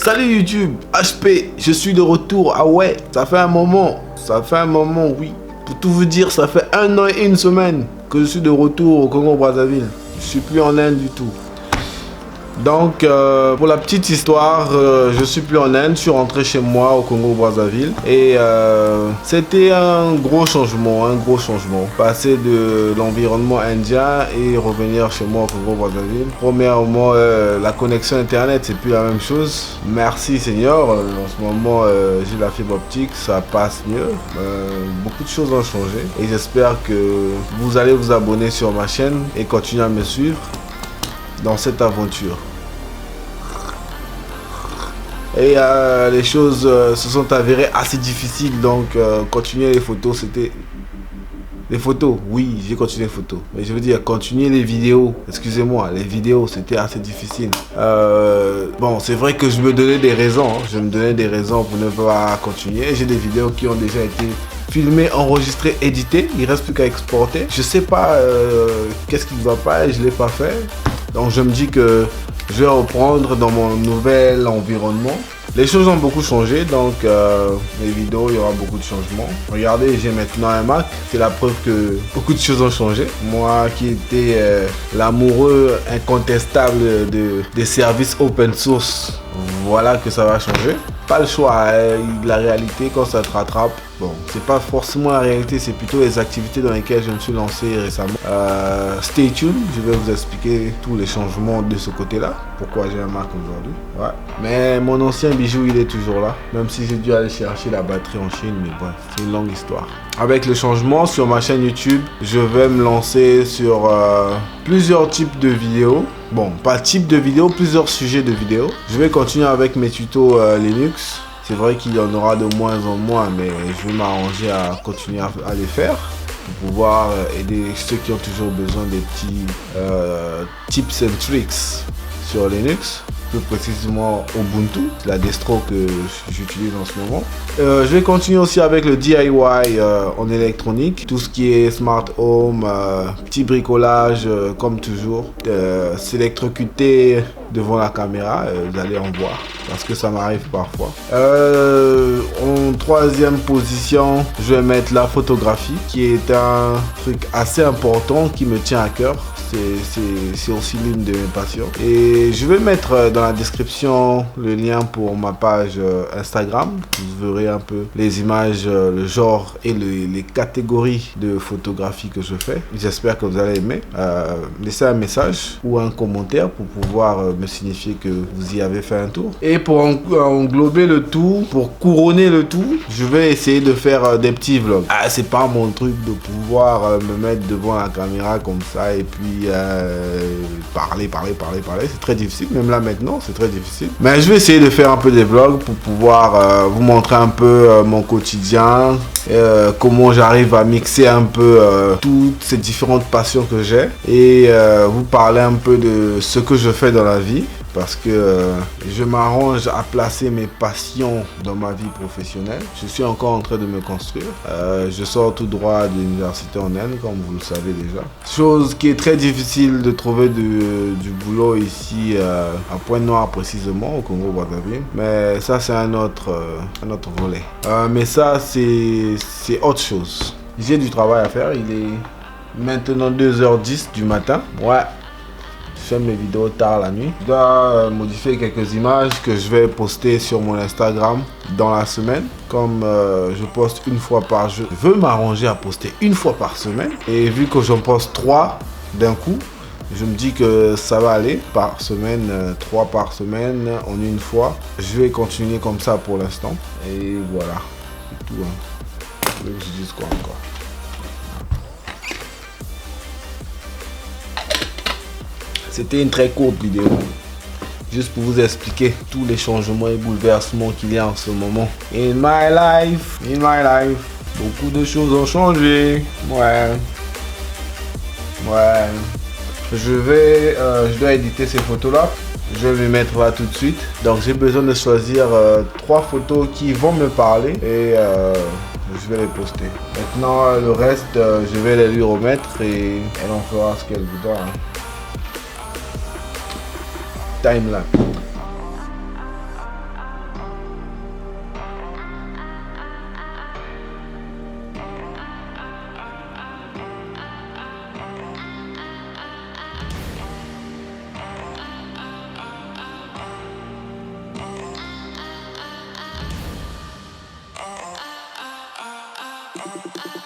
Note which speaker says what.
Speaker 1: Salut YouTube, HP, je suis de retour. Ah ouais, ça fait un moment, oui. Pour tout vous dire, ça fait 1 an et 1 semaine que je suis de retour au Congo-Brazzaville. Je suis plus en Inde du tout. Donc, pour la petite histoire, je suis plus en Inde, je suis rentré chez moi au Congo-Brazzaville. Et c'était un gros changement. Passer de l'environnement indien et revenir chez moi au Congo-Brazzaville. Premièrement, la connexion internet, c'est plus la même chose. Merci Seigneur, en ce moment, j'ai la fibre optique, ça passe mieux. Beaucoup de choses ont changé. Et j'espère que vous allez vous abonner sur ma chaîne et continuer à me suivre dans cette aventure. Et les choses se sont avérées assez difficiles, donc continuer les photos, c'était... Les photos, oui, j'ai continué les photos. Mais je veux dire, continuer les vidéos, excusez-moi, les vidéos, c'était assez difficile. Bon, c'est vrai que je me donnais des raisons, je me donnais des raisons pour ne pas continuer. J'ai des vidéos qui ont déjà été filmées, enregistrées, éditées. Il ne reste plus qu'à exporter. Je sais pas qu'est-ce qui ne va pas et je ne l'ai pas fait. Donc je me dis que je vais reprendre dans mon nouvel environnement. Les choses ont beaucoup changé, donc les vidéos, il y aura beaucoup de changements. Regardez, j'ai maintenant un Mac, c'est la preuve que beaucoup de choses ont changé. Moi qui étais l'amoureux incontestable des services open source, voilà que ça va changer. Pas le choix, la réalité quand ça te rattrape, bon, c'est pas forcément la réalité, c'est plutôt les activités dans lesquelles je me suis lancé récemment. Stay tuned, je vais vous expliquer tous les changements de ce côté-là, pourquoi j'ai un Mac aujourd'hui. Ouais. Mais mon ancien bijou, il est toujours là, même si j'ai dû aller chercher la batterie en Chine, mais bref, c'est une longue histoire. Avec le changement sur ma chaîne YouTube, je vais me lancer sur plusieurs types de vidéos. Bon, pas type de vidéo, plusieurs sujets de vidéos. Je vais continuer avec mes tutos Linux. C'est vrai qu'il y en aura de moins en moins, mais je vais m'arranger à continuer à les faire pour pouvoir aider ceux qui ont toujours besoin des petits tips and tricks sur Linux. Plus précisément Ubuntu, la distro que j'utilise en ce moment. Je vais continuer aussi avec le DIY en électronique, tout ce qui est smart home, petit bricolage comme toujours, s'électrocuter devant la caméra, vous allez en voir parce que ça m'arrive parfois. En troisième position, je vais mettre la photographie qui est un truc assez important qui me tient à cœur. C'est aussi l'une de mes passions. Et je vais mettre dans la description le lien pour ma page Instagram. Vous verrez un peu les images, le genre et les catégories de photographie que je fais. J'espère que vous allez aimer. Laissez un message ou un commentaire pour pouvoir me signifier que vous y avez fait un tour. Et pour englober le tout, pour couronner le tout, je vais essayer de faire des petits vlogs. C'est pas mon truc de pouvoir me mettre devant la caméra comme ça et puis parler, c'est très difficile, même là maintenant c'est très difficile, mais je vais essayer de faire un peu des vlogs pour pouvoir vous montrer un peu mon quotidien, comment j'arrive à mixer un peu toutes ces différentes passions que j'ai et vous parler un peu de ce que je fais dans la vie. Parce que je m'arrange à placer mes passions dans ma vie professionnelle. Je suis encore en train de me construire. Je sors tout droit de l'université en Inde, comme vous le savez déjà. Chose qui est très difficile de trouver du boulot ici à Pointe-Noire précisément, au Congo-Brazzaville. Mais ça, c'est un autre volet. Mais ça, c'est autre chose. J'ai du travail à faire. Il est maintenant 2h10 du matin. Ouais. Je fais mes vidéos tard la nuit. Je dois modifier quelques images que je vais poster sur mon Instagram dans la semaine. Comme je poste une fois par jour, je veux m'arranger à poster une fois par semaine. Et vu que j'en poste 3 d'un coup, je me dis que ça va aller par semaine, 3 par semaine en une fois. Je vais continuer comme ça pour l'instant. Et voilà, c'est tout. Je veux que je dise quoi encore. C'était une très courte vidéo, juste pour vous expliquer tous les changements et bouleversements qu'il y a en ce moment. In my life, beaucoup de choses ont changé. Ouais. Je dois éditer ces photos-là. Je vais les mettre là tout de suite. Donc j'ai besoin de choisir 3 photos qui vont me parler et je vais les poster. Maintenant le reste, je vais les lui remettre et elle en fera ce qu'elle voudra. Timeline.
Speaker 2: I